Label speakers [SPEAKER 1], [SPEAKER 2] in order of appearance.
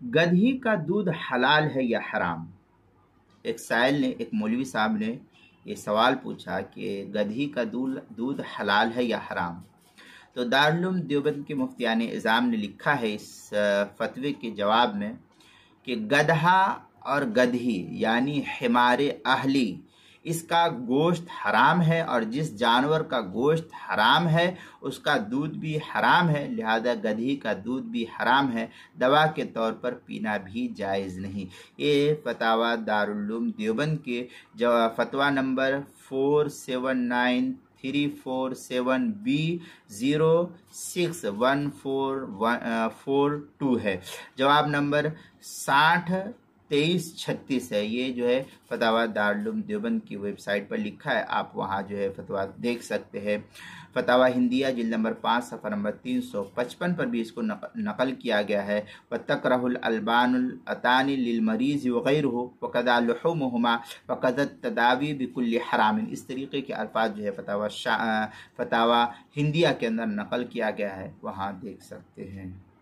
[SPEAKER 1] गधी का दूध हलाल है या हराम। एक साइल ने, एक मौलवी साहब ने ये सवाल पूछा कि गधी का दूध हलाल है या हराम। तो दारुल उलूम देवबंद के मुफ्तियान इज़ाम ने लिखा है इस फतवे के जवाब में कि गधा और गधी यानी हिमारे अहली, इसका गोश्त हराम है, और जिस जानवर का गोश्त हराम है उसका दूध भी हराम है, लिहाजा गधी का दूध भी हराम है, दवा के तौर पर पीना भी जायज़ नहीं। ये फतावा दारुल उलूम देवबंद के फतवा नंबर 4793B061442 है। जवाब नंबर 602336 है। ये जो है फतावा दारुल उलूम देवबंद की वेबसाइट पर लिखा है, आप वहाँ जो है फतवा देख सकते हैं। फतावा हिंदिया जिल्द नंबर 5 सफ़ा नंबर 355 पर भी इसको नकल किया गया है। वतकरहुल अलबानुल अतानी लिल मरीज़ वगैरहु वकदा लुहुमुहुमा वकदत तदावी बिकुल्लि हरामिन। इस तरीके के अल्फाज जो है फतावा हिंदिया के अंदर नकल किया गया है, वहाँ देख सकते हैं।